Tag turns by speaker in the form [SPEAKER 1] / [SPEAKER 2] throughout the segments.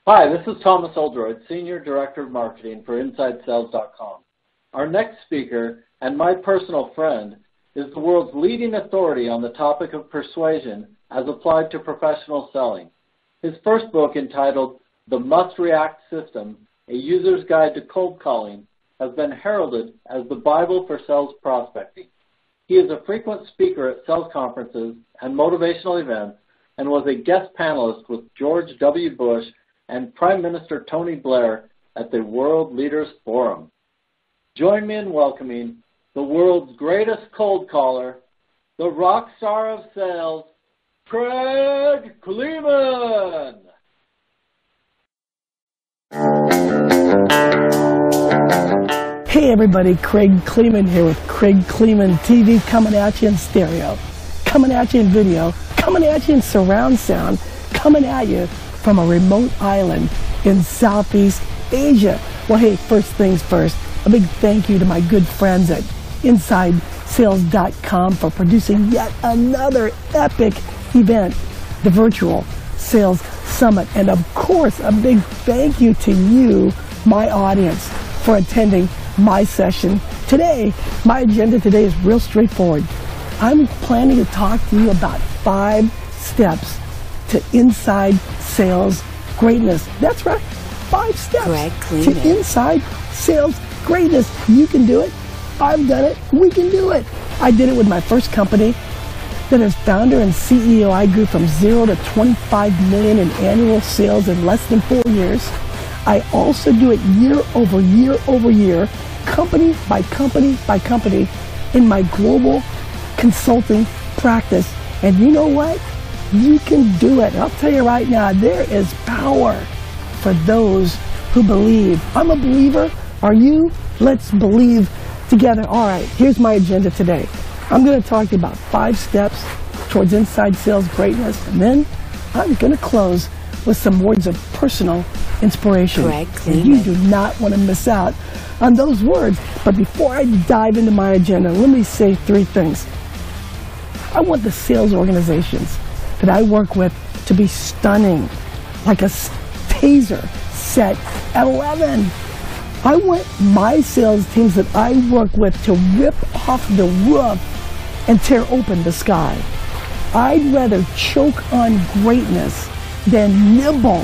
[SPEAKER 1] Hi, this is Thomas Oldroyd, Senior Director of Marketing for InsideSales.com. Our next speaker, and my personal friend, is the world's leading authority on the topic of persuasion as applied to professional selling. His first book, entitled The Must-React System, A User's Guide to Cold Calling, has been heralded as the Bible for sales prospecting. He is a frequent speaker at sales conferences and motivational events and was a guest panelist with George W. Bush and Prime Minister Tony Blair at the World Leaders Forum. Join me in welcoming the world's greatest cold caller, the rock star of sales, Kraig Kleeman.
[SPEAKER 2] Hey everybody, Kraig Kleeman here with Kraig Kleeman TV, coming at you in stereo, coming at you in video, coming at you in surround sound, coming at you from a remote island in Southeast Asia. Well, hey, first things first, a big thank you to my good friends at InsideSales.com for producing yet another epic event, the Virtual Sales Summit. And of course, a big thank you to you, my audience, for attending my session today. My agenda today is real straightforward. I'm planning to talk to you about 5 steps to inside sales greatness. That's right, 5 steps to inside sales greatness. You can do it. I've done it. We can do it. I did it with my first company. Then as founder and CEO, I grew from 0 to 25 million in annual sales in less than 4 years. I also do it year over year over year, company by company by company, in my global consulting practice. And you know what? You can do it. I'll tell you right now, there is power for those who believe. I'm a believer. Are you? Let's believe together. All right, here's my agenda today. I'm going to talk to you about 5 steps towards inside sales greatness, and then I'm going to close with some words of personal inspiration. And you do not want to miss out on those words. But before I dive into my agenda, let me say 3 things. I want the sales organizations that I work with to be stunning, like a taser set at 11. I want my sales teams that I work with to rip off the roof and tear open the sky. I'd rather choke on greatness than nibble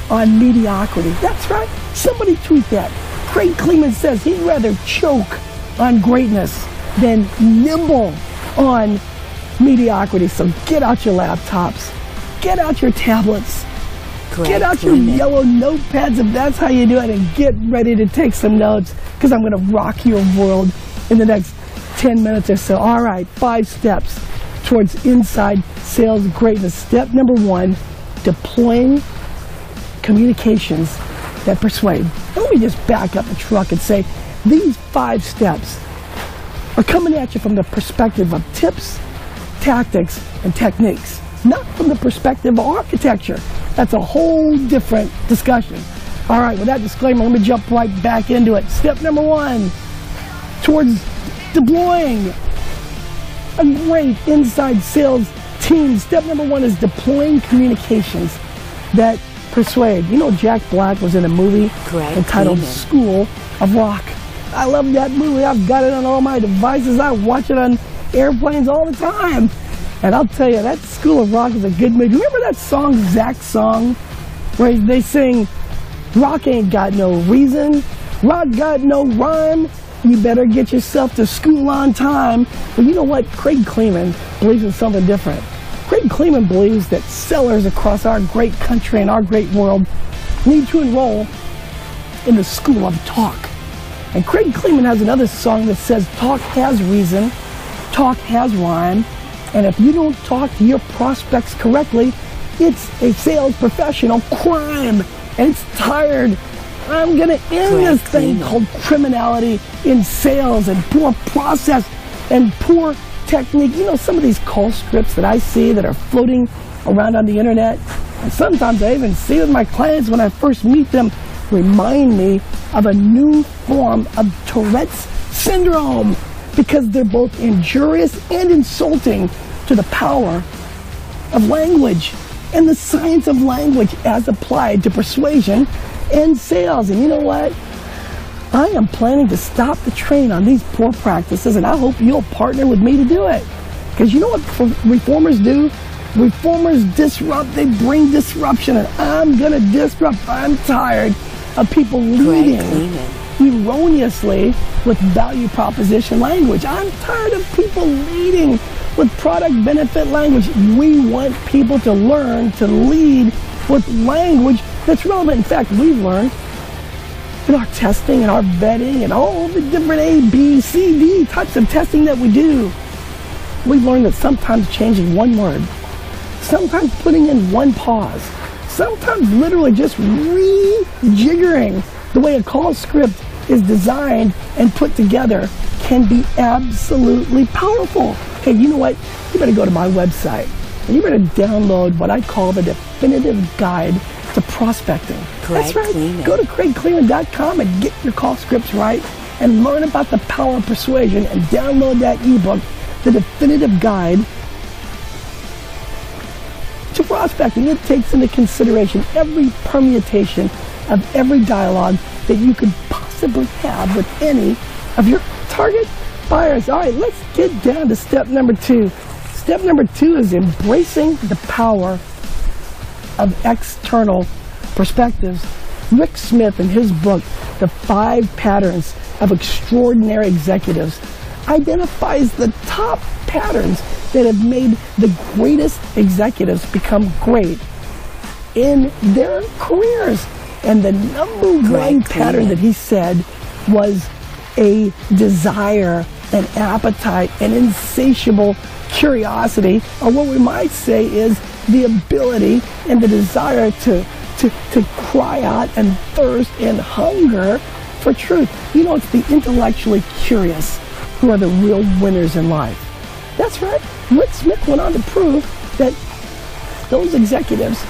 [SPEAKER 2] on mediocrity. That's right. Somebody tweet that. Kraig Kleeman says he'd rather choke on greatness than nibble on mediocrity. So get out your laptops, get out your tablets, get out your yellow notepads if that's how you do it, and get ready to take some notes, because I'm going to rock your world in the next 10 minutes or so. All right, 5 steps towards inside sales greatness. Step number 1, deploying communications that persuade. And let me just back up the truck and say these 5 steps are coming at you from the perspective of tips, tactics, and techniques, not from the perspective of architecture. That's a whole different discussion. All right, with that disclaimer, let me jump right back into it. Step number 1 towards deploying a great inside sales team. Step number 1 is deploying communications that persuade. You know, Jack Black was in a movie entitled School of Rock. I love that movie. I've got it on all my devices. I watch it on airplanes all the time. And I'll tell you, that School of Rock is a good movie. Remember that song, Zach's song, where they sing, rock ain't got no reason, rock got no rhyme, you better get yourself to school on time. Well, you know what? Kraig Kleeman believes in something different. Kraig Kleeman believes that sellers across our great country and our great world need to enroll in the School of Talk. And Kraig Kleeman has another song that says, talk has reason, talk has rhyme, and if you don't talk to your prospects correctly, it's a sales professional crime, and it's tired. I'm going to end this thing called criminality in sales and poor process and poor technique. You know, some of these call scripts that I see that are floating around on the internet, and sometimes I even see with my clients when I first meet them, remind me of a new form of Tourette's syndrome, because they're both injurious and insulting to the power of language. and the science of language as applied to persuasion and sales. And you know what? I am planning to stop the train on these poor practices, and I hope you'll partner with me to do it. Because you know what reformers do? Reformers disrupt, they bring disruption, and I'm going to disrupt. I'm tired of people leading erroneously with value proposition language. I'm tired of people leading with product benefit language. We want people to learn to lead with language that's relevant. In fact, we've learned in our testing and our vetting and all the different A, B, C, D types of testing that we do, we've learned that sometimes changing one word, sometimes putting in one pause, sometimes literally just rejiggering the way a call script is designed and put together can be absolutely powerful. Hey, you know what? You better go to my website and you better download what I call the definitive guide to prospecting. That's right. Kleeman. Go to kraigkleeman.com and get your call scripts right and learn about the power of persuasion and download that ebook, the definitive guide to prospecting. It takes into consideration every permutation of every dialogue that you could possibly have with any of your target buyers. All right, let's get down to step number 2. Step number 2 is embracing the power of external perspectives. Rick Smith, in his book, The 5 Patterns of Extraordinary Executives, identifies the top patterns that have made the greatest executives become great in their careers. And the number one pattern that he said was a desire, an appetite, an insatiable curiosity, or what we might say is the ability and the desire to cry out and thirst and hunger for truth. You know, it's the intellectually curious who are the real winners in life. That's right. Rick Smith went on to prove that those executives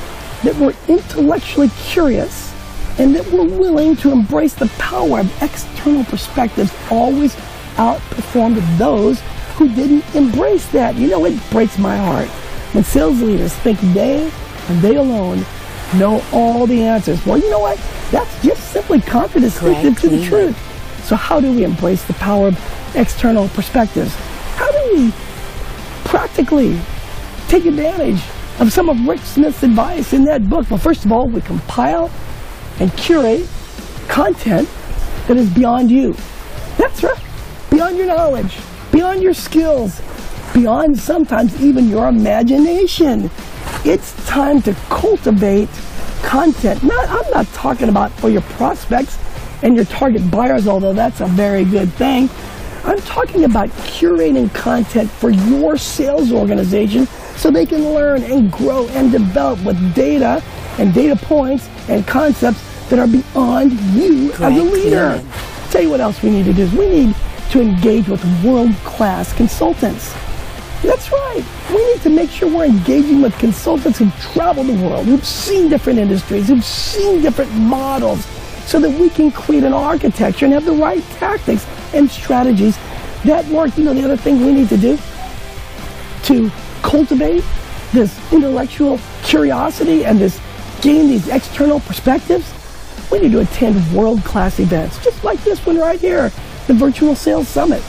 [SPEAKER 2] that were intellectually curious and that were willing to embrace the power of external perspectives always outperformed those who didn't embrace that. You know, it breaks my heart when sales leaders think they and they alone know all the answers. Well, you know what? That's just simply contradictory to the truth. So how do we embrace the power of external perspectives? How do we practically take advantage of some of Rick Smith's advice in that book? Well, first of all, we compile and curate content that is beyond you. That's right. Beyond your knowledge, beyond your skills, beyond sometimes even your imagination. It's time to cultivate content. I'm not talking about for your prospects and your target buyers, although that's a very good thing. I'm talking about curating content for your sales organization so they can learn and grow and develop with data and data points and concepts that are beyond you as a leader. Tell you what else we need to do is we need to engage with world-class consultants. That's right. We need to make sure we're engaging with consultants who've traveled the world, who've seen different industries, who've seen different models, so that we can create an architecture and have the right tactics and strategies that work. You know, the other thing we need to do to cultivate this intellectual curiosity and gain these external perspectives, we need to attend world-class events, just like this one right here, the Virtual Sales Summit.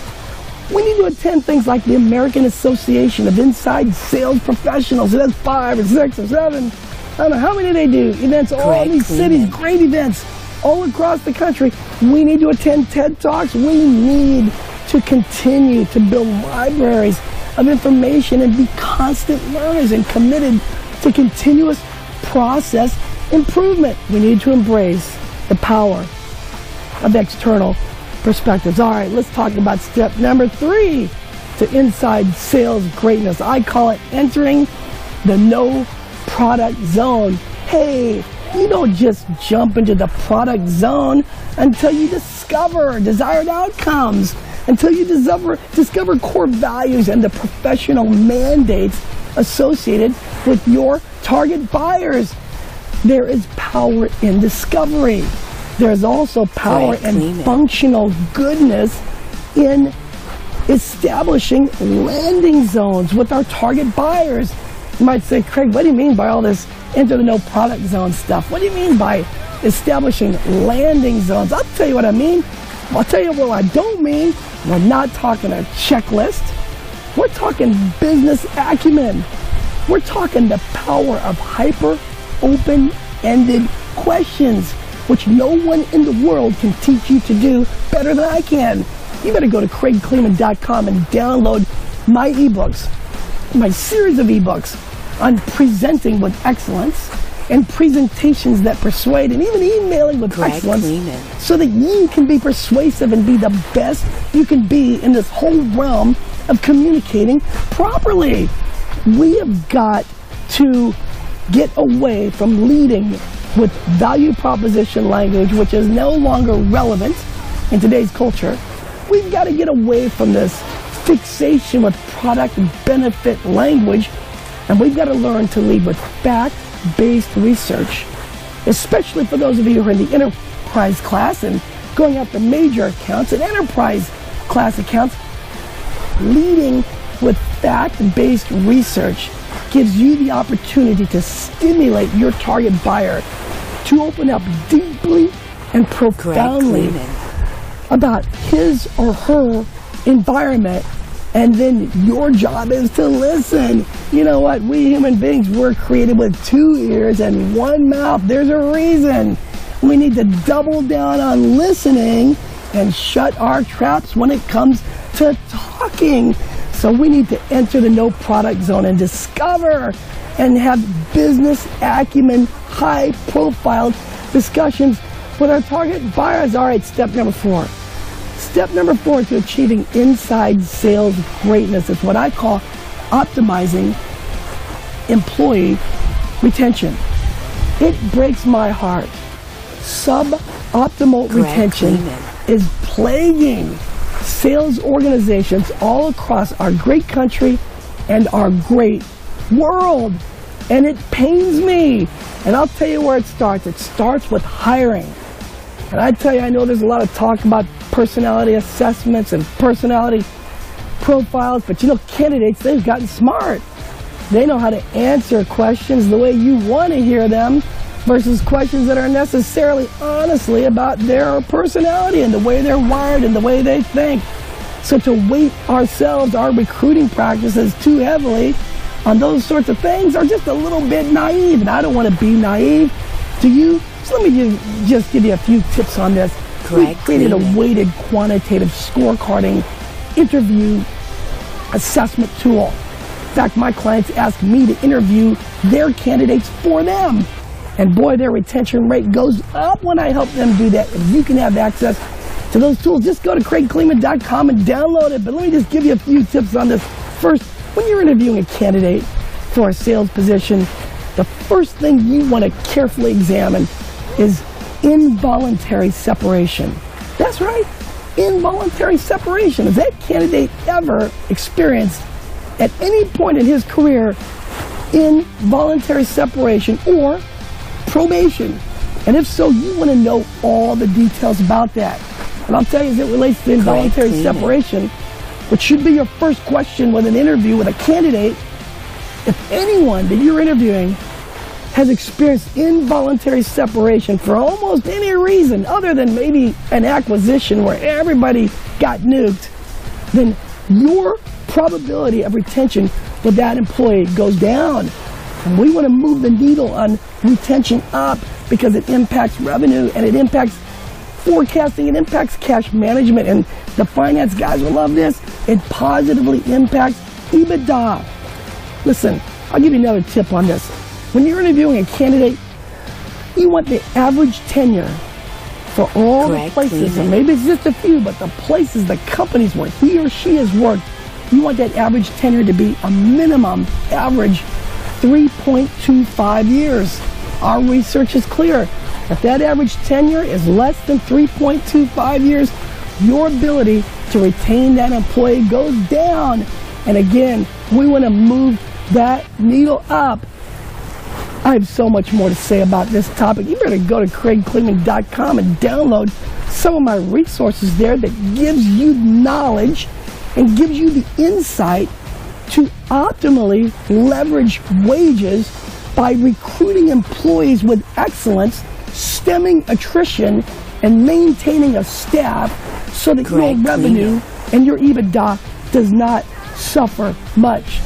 [SPEAKER 2] We need to attend things like the American Association of Inside Sales Professionals. It has 5 or 6 or 7, I don't know how many they do, events all in these cities, great events all across the country. We need to attend TED Talks. We need to continue to build libraries of information and be constant learners and committed to continuous process improvement. We need to embrace the power of external perspectives. All right, let's talk about step number 3 to inside sales greatness. I call it entering the no product zone. Hey, you don't just jump into the product zone until you discover desired outcomes, until you discover core values and the professional mandates associated with your target buyers. There is power in discovery. There's also power and functional goodness in establishing landing zones with our target buyers. You might say, Kraig, what do you mean by all this enter the no product zone stuff? What do you mean by establishing landing zones? I'll tell you what I mean. I'll tell you what I don't mean. We're not talking a checklist. We're talking business acumen. We're talking the power of hyper open-ended questions, which no one in the world can teach you to do better than I can. You better go to kraigkleeman.com and download my ebooks, my series of ebooks on presenting with excellence and presentations that persuade, and even emailing with
[SPEAKER 3] Kraig
[SPEAKER 2] excellence,
[SPEAKER 3] Kleeman.
[SPEAKER 2] so that you can be persuasive and be the best you can be in this whole realm of communicating properly. We have got to get away from leading with value proposition language, which is no longer relevant in today's culture. We've got to get away from this fixation with product benefit language, and we've got to learn to lead with fact-based research, especially for those of you who are in the enterprise class and going after major accounts and enterprise class accounts. Leading with fact-based research gives you the opportunity to stimulate your target buyer to open up deeply and profoundly about his or her environment, and then your job is to listen. You know what? We human beings were created with 2 ears and 1 mouth. There's a reason. We need to double down on listening and shut our traps when it comes to talking. So we need to enter the no product zone and discover and have business acumen, high profile discussions with our target buyers. All right, step number 4. Step number 4 to achieving inside sales greatness is what I call optimizing employee retention. It breaks my heart. Suboptimal retention is plaguing sales organizations all across our great country and our great world. And it pains me. And I'll tell you where it starts. It starts with hiring. And I tell you, I know there's a lot of talk about personality assessments and personality profiles, but you know, candidates, they've gotten smart. They know how to answer questions the way you want to hear them versus questions that are necessarily honestly about their personality and the way they're wired and the way they think. So to weight ourselves, our recruiting practices too heavily on those sorts of things are just a little bit naive, and I don't want to be naive. Do you? So let me just give you a few tips on this. We created a weighted quantitative scorecarding interview assessment tool. In fact, my clients ask me to interview their candidates for them. And boy, their retention rate goes up when I help them do that. If you can have access to those tools, just go to kraigkleeman.com and download it. But let me just give you a few tips on this. First, when you're interviewing a candidate for a sales position, the first thing you want to carefully examine is involuntary separation. That's right, involuntary separation. Has that candidate ever experienced at any point in his career involuntary separation or probation? And if so, you want to know all the details about that. And I'll tell you, as it relates to involuntary separation, which should be your first question with an interview with a candidate, if anyone that you're interviewing has experienced involuntary separation for almost any reason other than maybe an acquisition where everybody got nuked, then your probability of retention with that employee goes down. And we want to move the needle on retention up because it impacts revenue and it impacts forecasting, it impacts cash management, and the finance guys will love this. It positively impacts EBITDA. Listen, I'll give you another tip on this. When you're interviewing a candidate, you want the average tenure for all the places, and maybe it's just a few, but the places, the companies where he or she has worked, you want that average tenure to be a minimum average 3.25 years. Our research is clear. If that average tenure is less than 3.25 years, your ability to retain that employee goes down. And again, we want to move that needle up. I have so much more to say about this topic. You better go to kraigkleeman.com and download some of my resources there that gives you knowledge and gives you the insight to optimally leverage wages by recruiting employees with excellence, stemming attrition, and maintaining a staff so that your revenue and your EBITDA does not suffer much.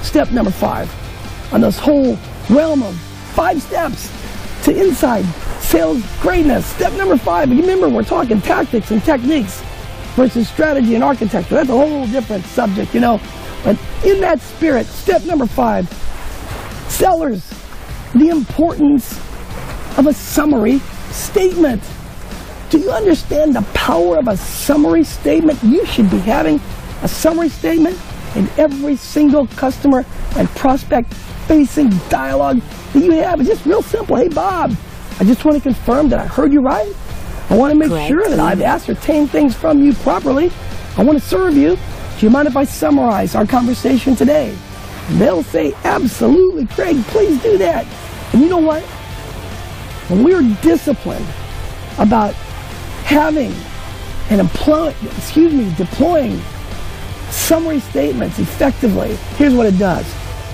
[SPEAKER 2] Step number 5 on this whole realm of 5 steps to inside sales greatness. Step number 5, remember we're talking tactics and techniques versus strategy and architecture. That's a whole different subject, you know. But in that spirit, step number 5, sellers, the importance of a summary statement. Do you understand the power of a summary statement? You should be having a summary statement in every single customer and prospect facing dialogue that you have. It's just real simple. Hey, Bob, I just want to confirm that I heard you right. I want to make sure that I've ascertained things from you properly. I want to serve you. Do you mind if I summarize our conversation today? And they'll say, absolutely, Kraig, please do that. And you know what? When we're disciplined about having and deploying summary statements effectively, here's what it does.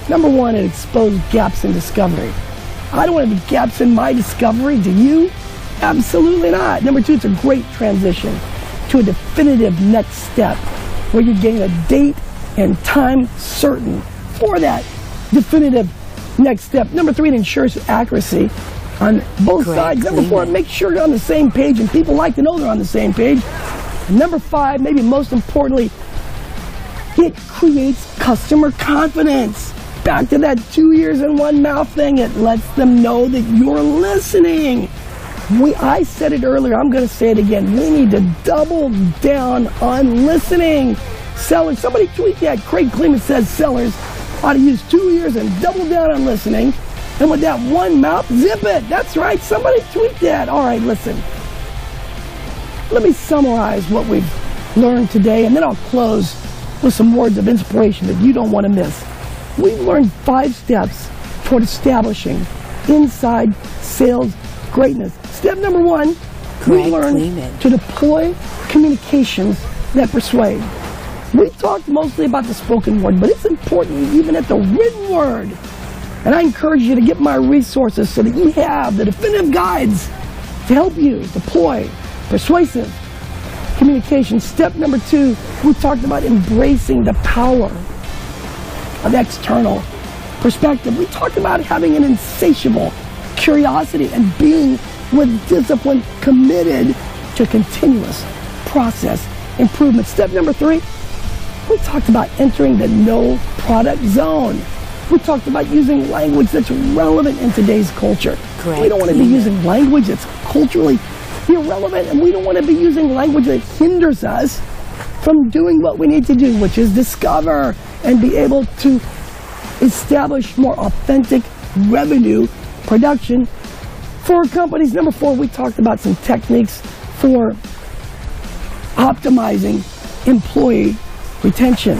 [SPEAKER 2] Number 1, it exposes gaps in discovery. I don't want to have gaps in my discovery. Do you? Absolutely not. Number 2, it's a great transition to a definitive next step where you're getting a date and time certain for that definitive next step. Number 3, it ensures accuracy on both sides. Number 4, make sure you're on the same page, and people like to know they're on the same page. And number 5, maybe most importantly, it creates customer confidence. Back to that 2 ears and one mouth thing. It lets them know that you're listening. I said it earlier, I'm going to say it again. We need to double down on listening. Sellers, somebody tweet that. Kraig Kleeman says sellers ought to use 2 ears and double down on listening. And with that one mouth, zip it. That's right. Somebody tweet that. All right, listen. Let me summarize what we've learned today, and then I'll close with some words of inspiration that you don't want to miss. We've learned 5 steps toward establishing inside sales greatness. Step number 1, we learned to deploy communications that persuade. We talked mostly about the spoken word, but it's important even at the written word. And I encourage you to get my resources so that you have the definitive guides to help you deploy persuasive communication. Step number 2, we talked about embracing the power of external perspective. We talked about having an insatiable curiosity and being with discipline committed to continuous process improvement. Step number 3, we talked about entering the no product zone. We talked about using language that's relevant in today's culture. We don't want to be using language that's culturally irrelevant, and we don't want to be using language that hinders us from doing what we need to do, which is discover and be able to establish more authentic revenue production for our companies. Number 4, we talked about some techniques for optimizing employee retention.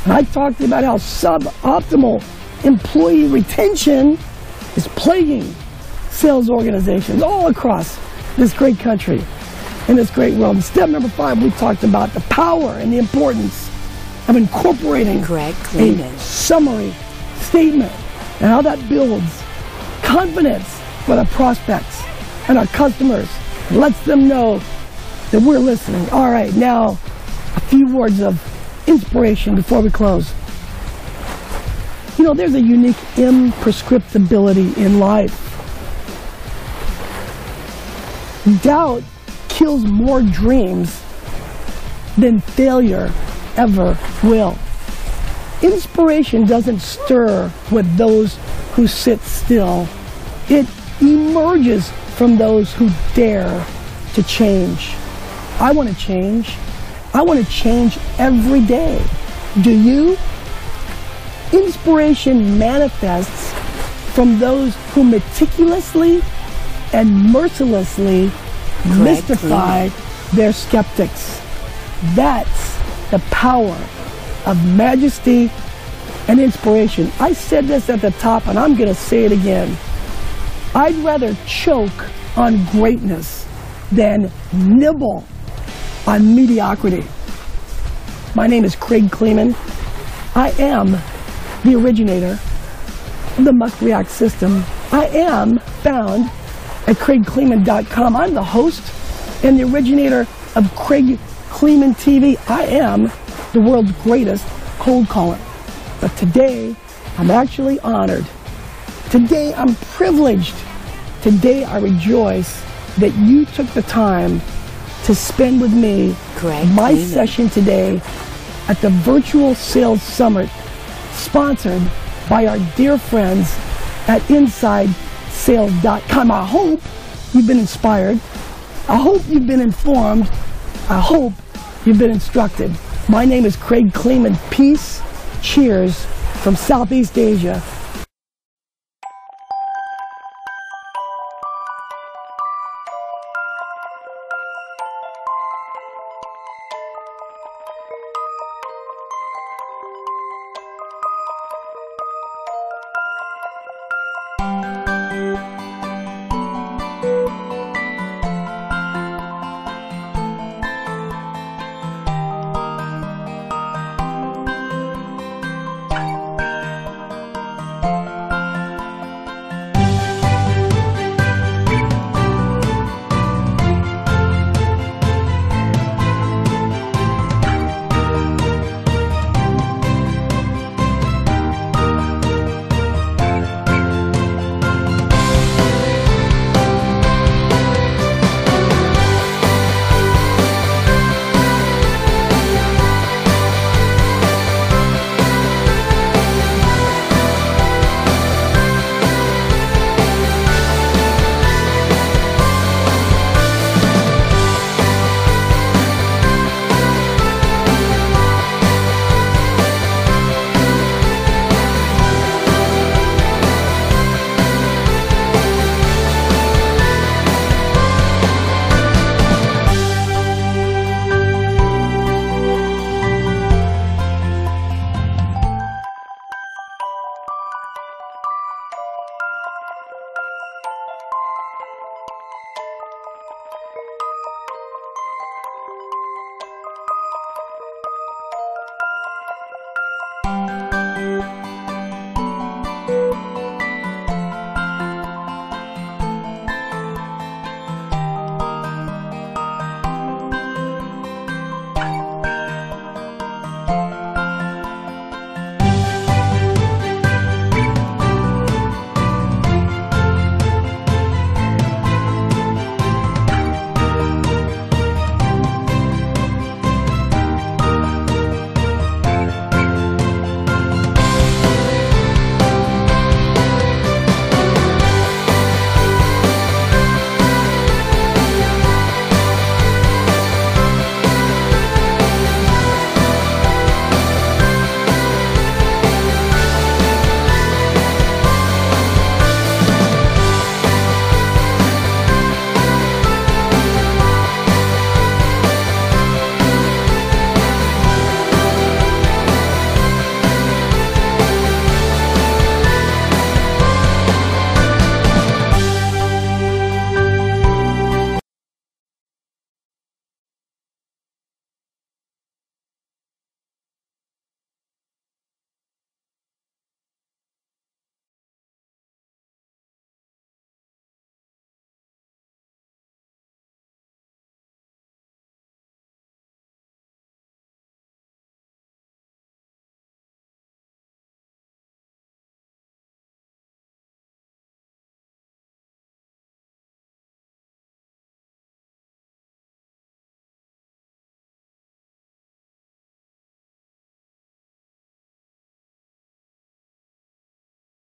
[SPEAKER 2] And I talked about how suboptimal employee retention is plaguing sales organizations all across this great country and this great world. And step number 5, we talked about the power and the importance of incorporating a summary statement and how that builds confidence with our prospects and our customers. It lets them know that we're listening. All right, now a few words of inspiration before we close. You know, there's a unique imprescriptibility in life. Doubt kills more dreams than failure ever will. Inspiration doesn't stir with those who sit still. It emerges from those who dare to change. I want to change. I want to change every day. Do you? Inspiration manifests from those who meticulously and mercilessly mystify their skeptics. That's the power of majesty and inspiration. I said this at the top, and I'm going to say it again. I'd rather choke on greatness than nibble on mediocrity. My name is Kraig Kleeman. I am the originator of the Must React system. I am found at KraigKleeman.com. I'm the host and the originator of Kraig Kleeman TV. I am the world's greatest cold caller. But today, I'm actually honored. Today, I'm privileged. Today, I rejoice that you took the time to spend with me my session today at the Virtual Sales Summit, sponsored by our dear friends at InsideSales.com. I hope you've been inspired. I hope you've been informed. I hope you've been instructed. My name is Kraig Kleeman. Peace, cheers from Southeast Asia.